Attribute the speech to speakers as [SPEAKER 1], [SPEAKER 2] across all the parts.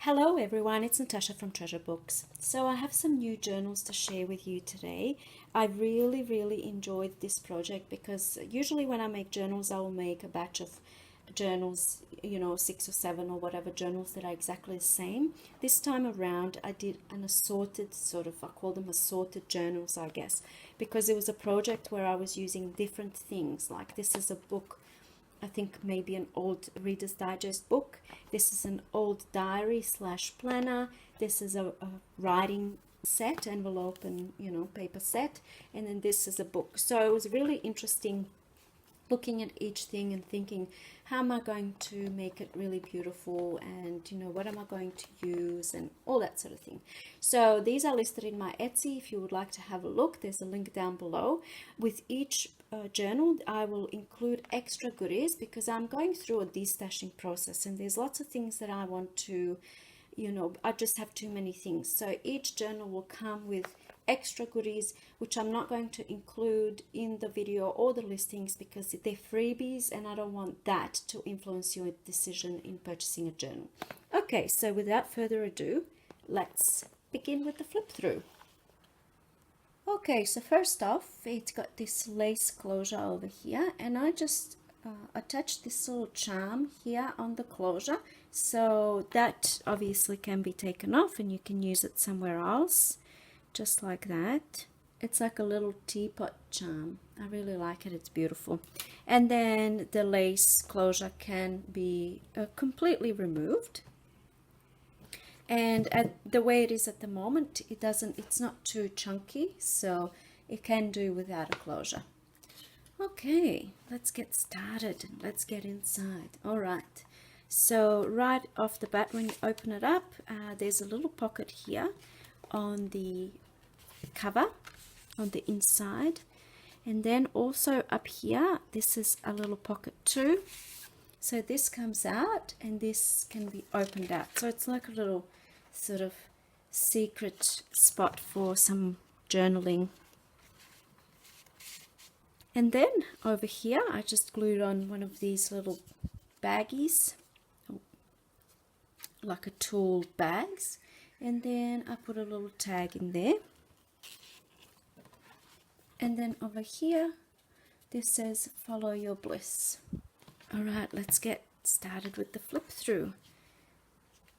[SPEAKER 1] Hello everyone, it's Natasha from Treasure Books. So I have some new journals to share with you today. I really enjoyed this project because usually when I make journals, I will make a batch of journals, 6 or 7 or whatever journals that are exactly the same. This time around I did an assorted I call them assorted journals, I guess, because it was a project where I was using different things. Like this is a book, I think maybe an old Reader's Digest book. This is an old diary slash planner. This is a writing set, envelope and paper set, and then this is a book. So it was really interesting looking at each thing and thinking, how am I going to make it really beautiful, and what am I going to use, and all that sort of thing. So these are listed in my Etsy if you would like to have a look. There's a link down below. With each journal I will include extra goodies because I'm going through a destashing process, and there's lots of things that I want to, I just have too many things. So each journal will come with extra goodies which I'm not going to include in the video or the listings because they're freebies, and I don't want that to influence your decision in purchasing a journal. Okay, so without further ado, let's begin with the flip through. Okay, so first off, it's got this lace closure over here, and I just attached this little charm here on the closure, so that obviously can be taken off and you can use it somewhere else, just like that. It's like a little teapot charm. I really like it, it's beautiful. And then the lace closure can be completely removed. And at the way it is at the moment, it's not too chunky, so it can do without a closure. Okay, let's get started and let's get inside. All right, so right off the bat, when you open it up, there's a little pocket here on the cover on the inside, and then also up here this is a little pocket too. So this comes out and this can be opened out, so it's like a little sort of secret spot for some journaling. And then over here I just glued on one of these little baggies, like a tool bags, and then I put a little tag in there. And then over here this says follow your bliss. All right, let's get started with the flip through.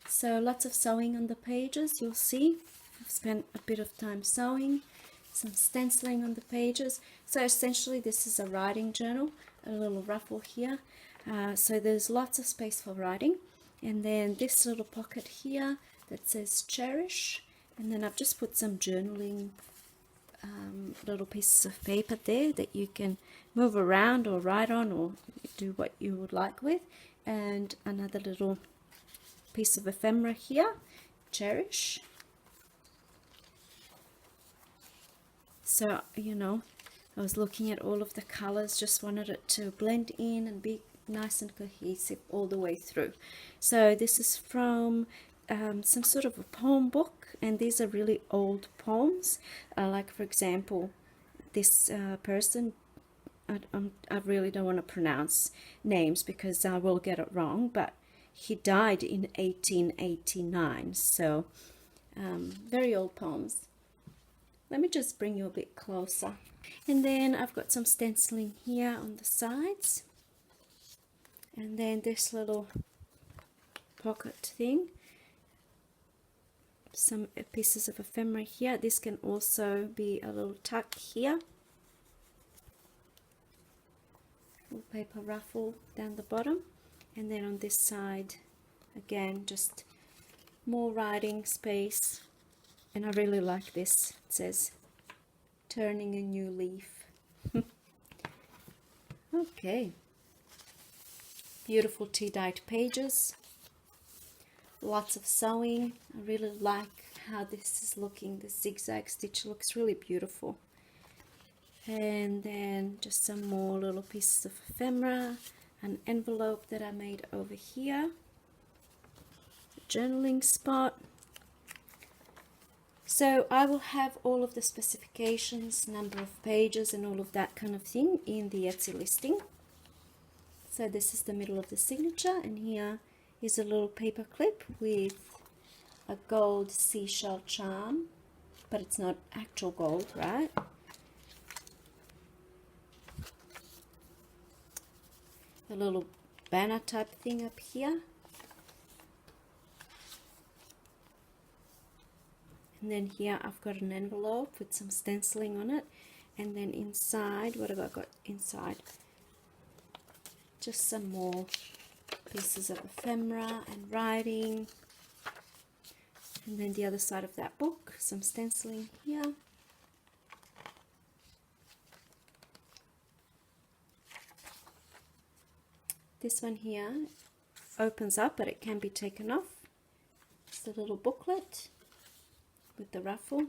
[SPEAKER 1] So lots of sewing on the pages, you'll see. I've spent a bit of time sewing, some stenciling on the pages. So essentially this is a writing journal, a little ruffle here. So there's lots of space for writing. And then this little pocket here that says cherish. And then I've just put some journaling little pieces of paper there that you can move around or write on or do what you would like with. And another little piece of ephemera here, cherish. So I was looking at all of the colors, just wanted it to blend in and be nice and cohesive all the way through. So this is from some sort of a poem book, and these are really old poems, like for example this person, I really don't want to pronounce names because I will get it wrong, but he died in 1889, so very old poems. Let me just bring you a bit closer. And then I've got some stenciling here on the sides, and then this little pocket thing, some pieces of ephemera here. This can also be a little tuck here, little paper ruffle down the bottom. And then on this side again, just more writing space, and I really like this. It says turning a new leaf. Okay, beautiful tea-dyed pages, lots of sewing. I really like how this is looking. The zigzag stitch looks really beautiful. And then just some more little pieces of ephemera, an envelope that I made over here, a journaling spot. So I will have all of the specifications, number of pages and all of that kind of thing in the Etsy listing. So this is the middle of the signature, and here is a little paper clip with a gold seashell charm, but it's not actual gold, right? A little banner type thing up here. And then here I've got an envelope with some stenciling on it. And then inside, what have I got inside? Just some more pieces of ephemera and writing. And then the other side of that book, some stenciling here. This one here opens up, but it can be taken off. It's a little booklet with the ruffle.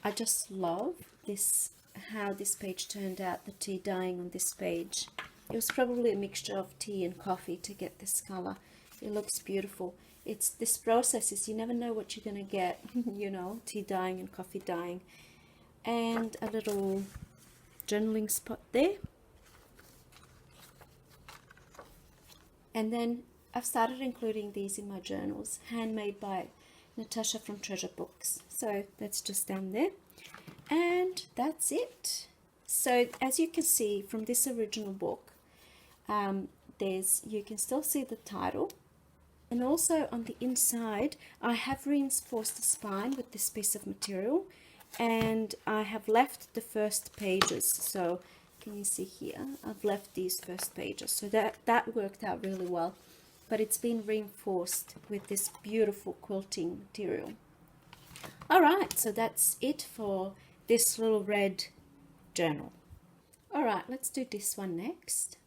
[SPEAKER 1] I just love this, how this page turned out, the tea dyeing on this page. It was probably a mixture of tea and coffee to get this color. It looks beautiful. It's this process is you never know what you're gonna get, you know, tea dyeing and coffee dyeing. And a little journaling spot there. And then I've started including these in my journals, handmade by Natasha from Treasure Books. So that's just down there. And that's it. So as you can see from this original book, you can still see the title. And also on the inside, I have reinforced the spine with this piece of material. And I have left the first pages. So can you see here? I've left these first pages. So that worked out really well. But it's been reinforced with this beautiful quilting material. Alright, so that's it for this little red journal. Alright, let's do this one next.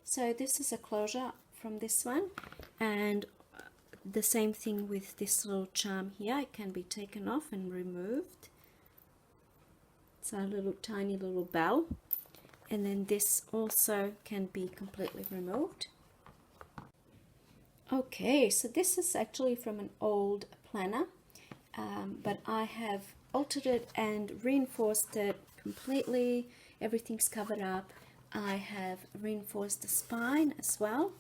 [SPEAKER 1] So this is a closure from this one, and the same thing with this little charm here. It can be taken off and removed. It's a little tiny little bell, and then this also can be completely removed. Okay, so this is actually from an old planner, but I have altered it and reinforced it completely. Everything's covered up. I have reinforced the spine as well,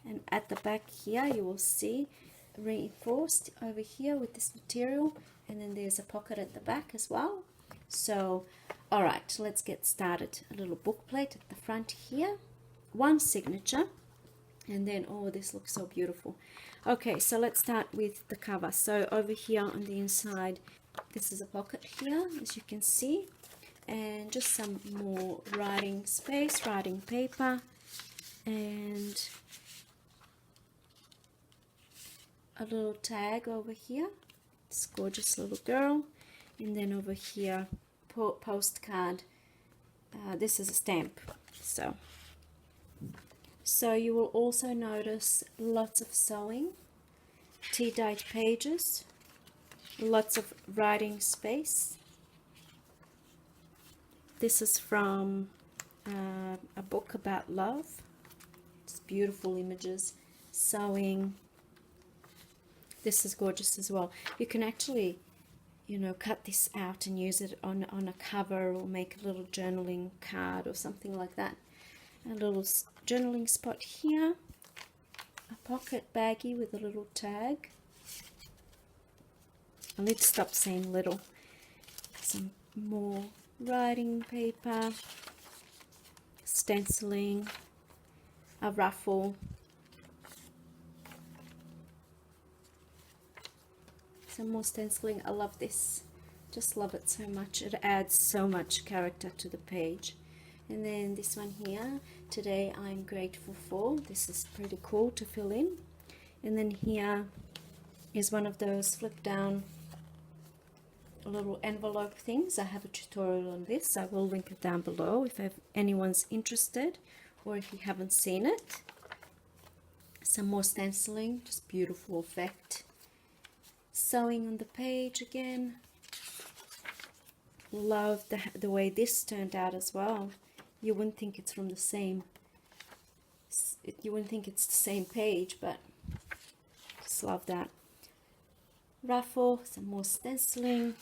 [SPEAKER 1] and at the back here you will see reinforced over here with this material, and then there's a pocket at the back as well. So alright, let's get started. A little book plate at the front here, one signature. And then, oh, this looks so beautiful. Okay, so let's start with the cover. So over here on the inside, this is a pocket here, as you can see. And just some more writing space, writing paper. And a little tag over here. This gorgeous little girl. And then over here, postcard. This is a stamp. So you will also notice lots of sewing, tea-dyed pages, lots of writing space. This is from a book about love. It's beautiful images, sewing. This is gorgeous as well. You can actually, you know, cut this out and use it on a cover, or make a little journaling card or something like that. A little journaling spot here, a pocket baggie with a little tag. I need to stop saying little. Some more writing paper, stenciling, a ruffle, some more stenciling. I love this, just love it so much. It adds so much character to the page. And then this one here, today I'm grateful for. This is pretty cool to fill in. And then here is one of those flip down little envelope things. I have a tutorial on this. I will link it down below if anyone's interested, or if you haven't seen it. Some more stenciling, just beautiful effect. Sewing on the page again. Love the way this turned out as well. You wouldn't think it's from the same, you wouldn't think it's the same page, but just love that. Ruffle, some more stenciling.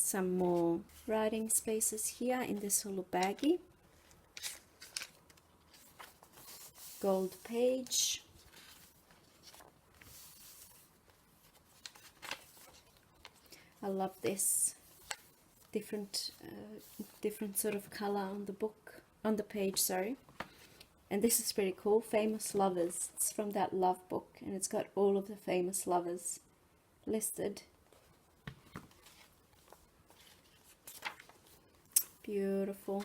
[SPEAKER 1] some more writing spaces here in this little baggie. Gold page. I love this different sort of color on the book, on the page, sorry. And this is pretty cool. Famous lovers. It's from that love book, and it's got all of the famous lovers listed. Beautiful.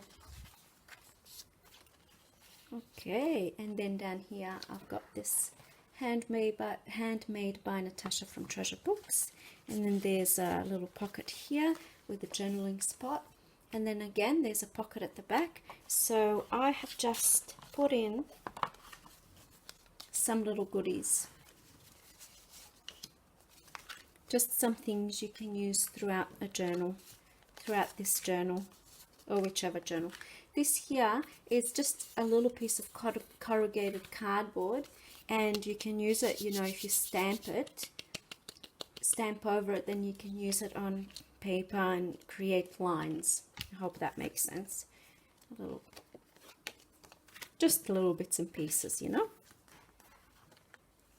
[SPEAKER 1] Okay, and then down here I've got this handmade by Natasha from Treasure Books, and then there's a little pocket here with a journaling spot, and then again there's a pocket at the back. So I have just put in some little goodies, just some things you can use throughout a journal, throughout this journal or whichever journal. This here is just a little piece of corrugated cardboard, and you can use it, you know, if you stamp over it, then you can use it on paper and create lines. I hope that makes sense. Just little bits and pieces, you know.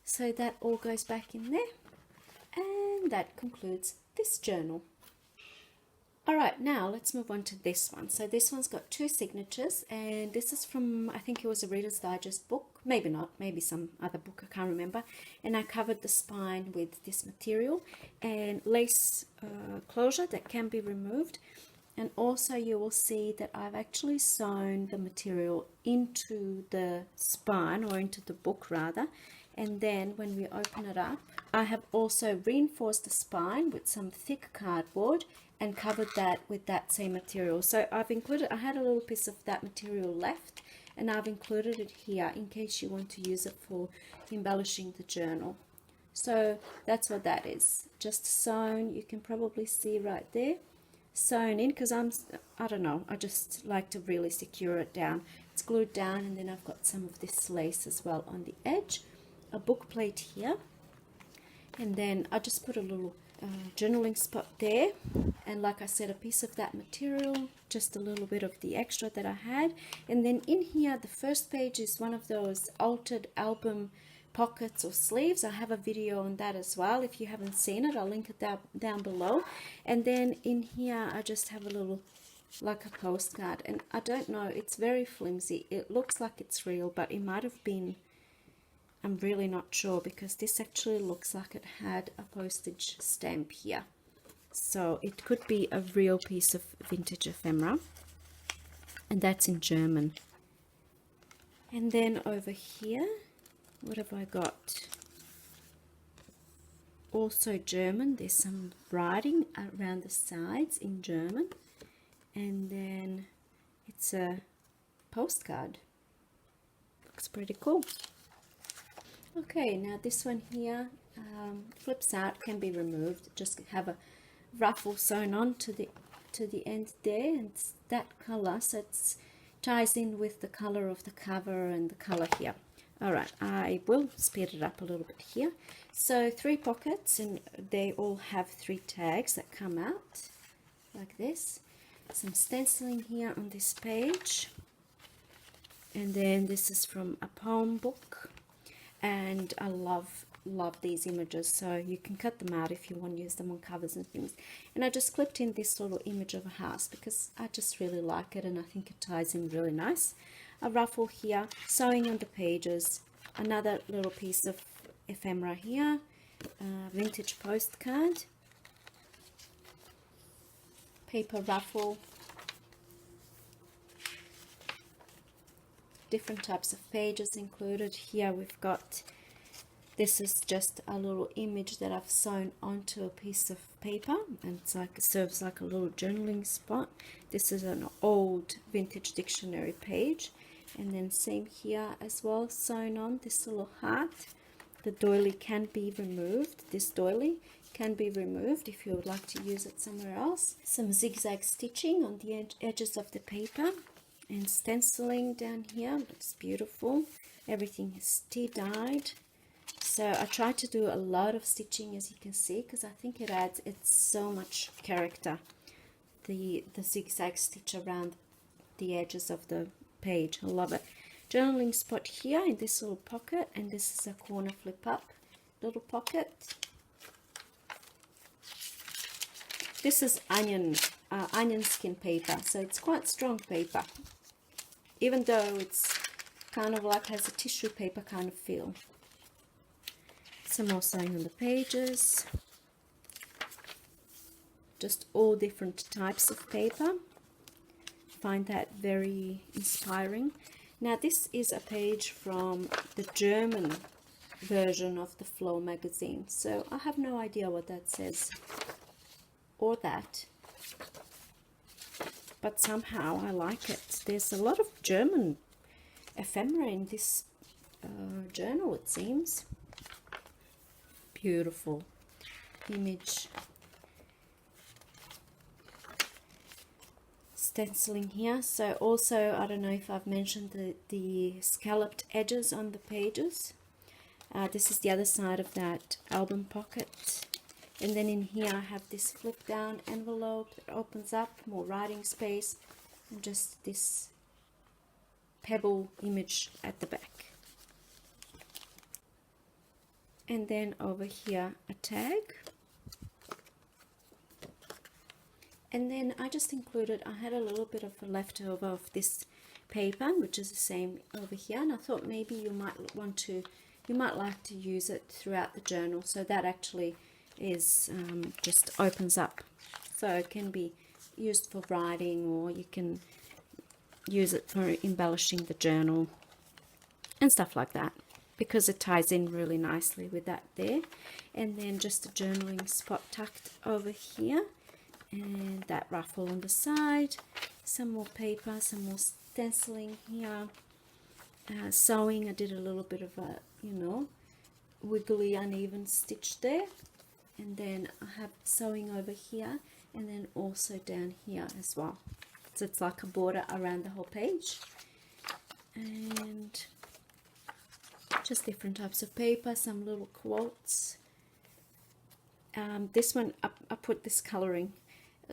[SPEAKER 1] So that all goes back in there, and that concludes this journal. Alright, now let's move on to this one. So this one's got 2 signatures, and this is from, I think it was a Reader's Digest book, maybe not, maybe some other book, I can't remember. And I covered the spine with this material and lace closure that can be removed. And also you will see that I've actually sewn the material into the spine, or into the book rather. And then when we open it up, I have also reinforced the spine with some thick cardboard and covered that with that same material. So I've included, I had a little piece of that material left, and I've included it here in case you want to use it for embellishing the journal. So that's what that is, just sewn. You can probably see right there, sewn in, because I don't know, I just like to really secure it down. It's glued down, and then I've got some of this lace as well on the edge, a book plate here, and then I just put a little journaling spot there, and like I said, a piece of that material, just a little bit of the extra that I had. And then in here, the first page is one of those altered album pockets or sleeves. I have a video on that as well. If you haven't seen it, I'll link it down below. And then in here I just have a little, like a postcard, and I don't know, it's very flimsy. It looks like it's real, but it might have been, I'm really not sure, because this actually looks like it had a postage stamp here. So it could be a real piece of vintage ephemera, and that's in German. And then over here, what have I got? Also German. There's some writing around the sides in German, and then it's a postcard. Looks pretty cool. Okay, now this one here flips out, can be removed. Just have a ruffle sewn on to the end there, and it's that color, so it ties in with the color of the cover and the color here. Alright, I will speed it up a little bit here. So 3 pockets, and they all have 3 tags that come out like this. Some stenciling here on this page, and then this is from a poem book. And I love these images, so you can cut them out if you want to use them on covers and things. And I just clipped in this little image of a house because I just really like it, and I think it ties in really nice. A ruffle here, sewing on the pages, another little piece of ephemera here, vintage postcard, paper ruffle, different types of pages included. Here we've got, this is just a little image that I've sewn onto a piece of paper, and it's like, it serves like a little journaling spot. This is an old vintage dictionary page, and then same here as well, sewn on this little heart. The doily can be removed. This doily can be removed if you would like to use it somewhere else. Some zigzag stitching on the edges of the paper, and stenciling down here. Looks beautiful. Everything is tea dyed. So I try to do a lot of stitching, as you can see, because I think it adds so much character the zigzag stitch around the edges of the page. I love it. Journaling spot here in this little pocket, and this is a corner flip up little pocket. This is onion skin paper, so it's quite strong paper, even though it's kind of like has a tissue paper kind of feel. Some more sewing on the pages. Just all different types of paper. Find that very inspiring. Now this is a page from the German version of the Flow magazine, so I have no idea what that says or that, but somehow I like it. There's a lot of German ephemera in this journal, it seems. Beautiful image. Stenciling here. So also, I don't know if I've mentioned the scalloped edges on the pages. This is the other side of that album pocket. And then in here I have this flip down envelope that opens up, more writing space, and just this pebble image at the back. And then over here a tag. And then I just included, I had a little bit of a leftover of this paper, which is the same over here, and I thought maybe you might like to use it throughout the journal. So that actually is just opens up, so it can be used for writing, or you can use it for embellishing the journal and stuff like that, because it ties in really nicely with that there. And then just a journaling spot tucked over here, and that ruffle on the side. Some more paper, some more stenciling here. Sewing, I did a little bit of a, wiggly uneven stitch there. And then I have sewing over here, and then also down here as well. So it's like a border around the whole page. And just different types of paper, some little quotes. This one, I put this coloring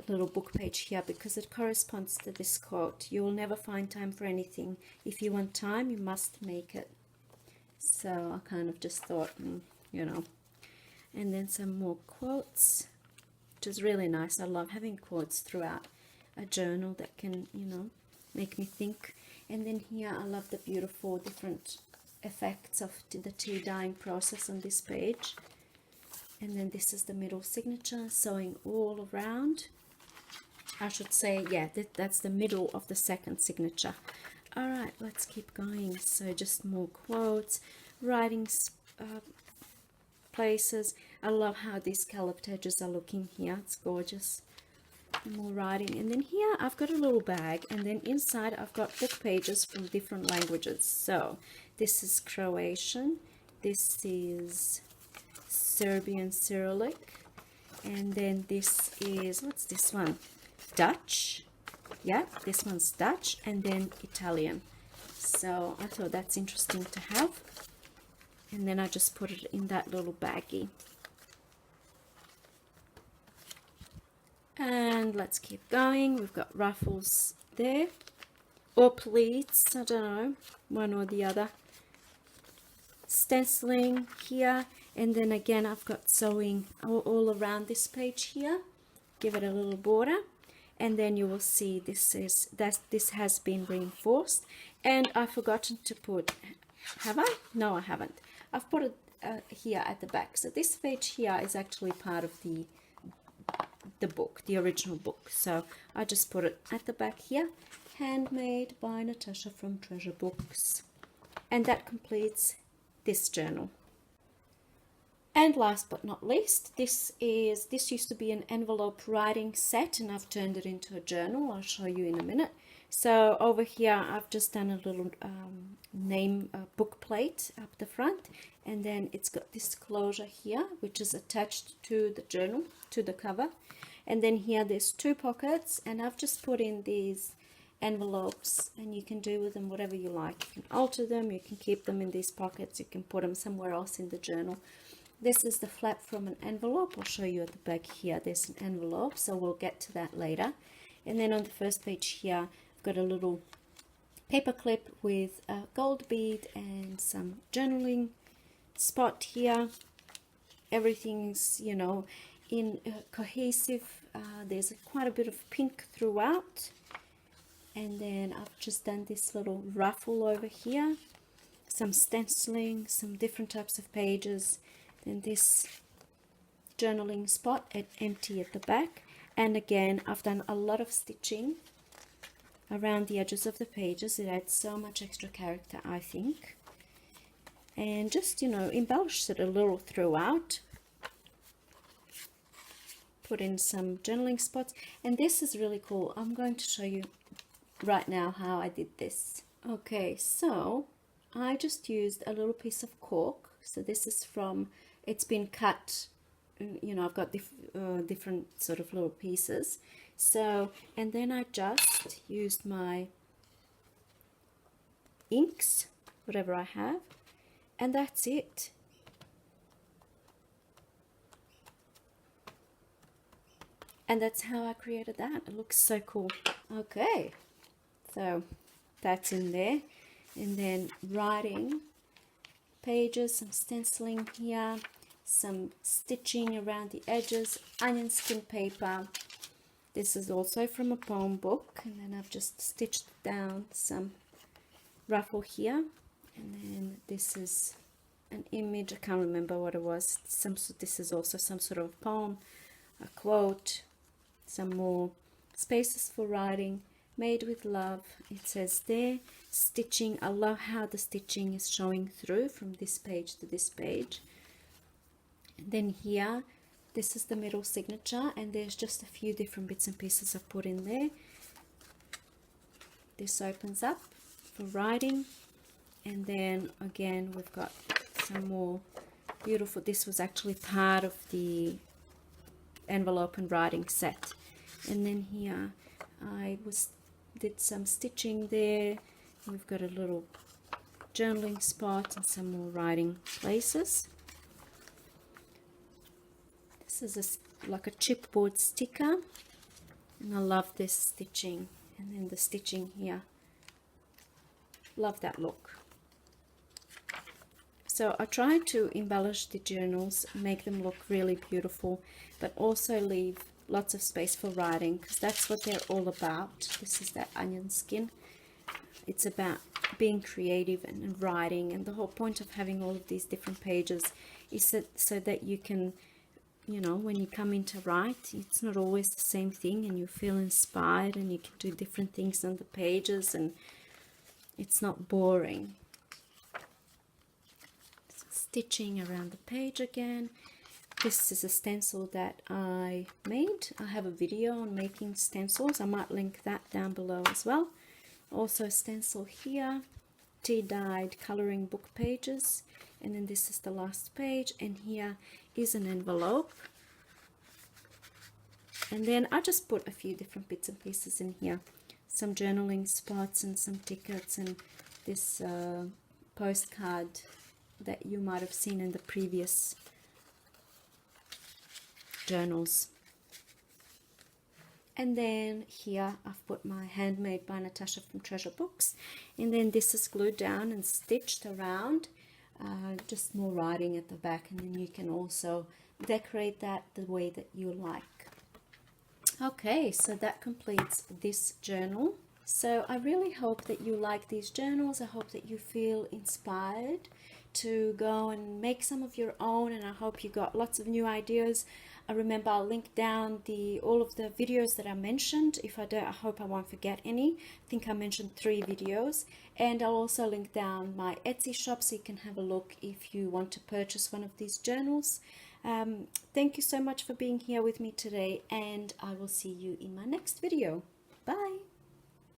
[SPEAKER 1] little book page here because it corresponds to this quote: you will never find time for anything. If you want time, you must make it. So I kind of just thought, And then some more quotes, which is really nice. I love having quotes throughout a journal that can, make me think. And then here I love the beautiful different effects of the tea dyeing process on this page. And then this is the middle signature, sewing all around. I should say, yeah, that's the middle of the second signature. All right, let's keep going. So just more quotes, writing places. I love how these scalloped edges are looking here. It's gorgeous. More writing. And then here I've got a little bag, and then inside I've got book pages from different languages. So this is Croatian, this is Serbian Cyrillic, and then this is, what's this one? Dutch. Yeah, this one's Dutch, and then Italian. So I thought that's interesting to have. And then I just put it in that little baggie. And let's keep going. We've got ruffles there, or pleats, I don't know, one or the other. Stenciling here, and then again I've got sewing all around this page here. Give it a little border, and then you will see this has been reinforced. And I've forgotten to put, have I? No, I haven't. I've put it here at the back. So this page here is actually part of the book, the original book. So I just put it at the back here. Handmade by Natasha from Treasure Books. And that completes this journal. And last but not least, this used to be an envelope writing set, and I've turned it into a journal. I'll show you in a minute. So over here I've just done a little name book plate up the front, and then it's got this closure here which is attached to the journal, to the cover. And then here there's two pockets, and I've just put in these envelopes, and you can do with them whatever you like. You can alter them, you can keep them in these pockets, you can put them somewhere else in the journal. This is the flap from an envelope. I'll show you at the back here. There's an envelope, so we'll get to that later. And then on the first page here, I've got a little paper clip with a gold bead and some journaling spot here. Everything's, you know, in cohesive. There's quite a bit of pink throughout. And then I've just done this little ruffle over here, some stenciling, some different types of pages, then this journaling spot empty at the back. And again, I've done a lot of stitching around the edges of the pages. It adds so much extra character, I think. And just, you know, embellish it a little throughout. Put in some journaling spots. And this is really cool. I'm going to show you right now how I did this. Okay, so I just used a little piece of cork. So this is from, it's been cut, you know, I've got different sort of little pieces. So, and then I just used my inks, whatever I have, and that's it. And that's how I created that. It looks so cool. Okay, so that's in there. And then writing pages, some stenciling here, some stitching around the edges, onion skin paper. This is also from a poem book, and then I've just stitched down some ruffle here. And then this is an image, I can't remember what it was. This is also some sort of poem, a quote, some more spaces for writing, made with love. It says there, stitching. I love how the stitching is showing through from this page to this page. And then here, this is the middle signature, and there's just a few different bits and pieces I've put in there. This opens up for writing, and then again we've got some more beautiful. This was actually part of the envelope and writing set. And then here I did some stitching there. We've got a little journaling spot and some more writing places. This is like a chipboard sticker, and I love this stitching, and then the stitching here, love that look. So I try to embellish the journals, make them look really beautiful, but also leave lots of space for writing, because that's what they're all about. This is that onion skin. It's about being creative and writing, and the whole point of having all of these different pages is so that you can, you know, when you come in to write, it's not always the same thing, and you feel inspired, and you can do different things on the pages, and it's not boring. So stitching around the page again. This is a stencil that I made. I have a video on making stencils. I might link that down below as well. Also a stencil here, tea-dyed coloring book pages. And then this is the last page, and here is an envelope. And then I just put a few different bits and pieces in here. Some journaling spots and some tickets, and this postcard that you might have seen in the previous journals. And then here I've put my Handmade by Natasha from Treasure Books, and then this is glued down and stitched around, just more writing at the back, and then you can also decorate that the way that you like. Okay, so that completes this journal. So I really hope that you like these journals. I hope that you feel inspired to go and make some of your own, and I hope you got lots of new ideas. Remember, I'll link down all of the videos that I mentioned. If I do, I hope I won't forget any. I think I mentioned 3 videos. And I'll also link down my Etsy shop so you can have a look if you want to purchase one of these journals. Thank you so much for being here with me today, and I will see you in my next video.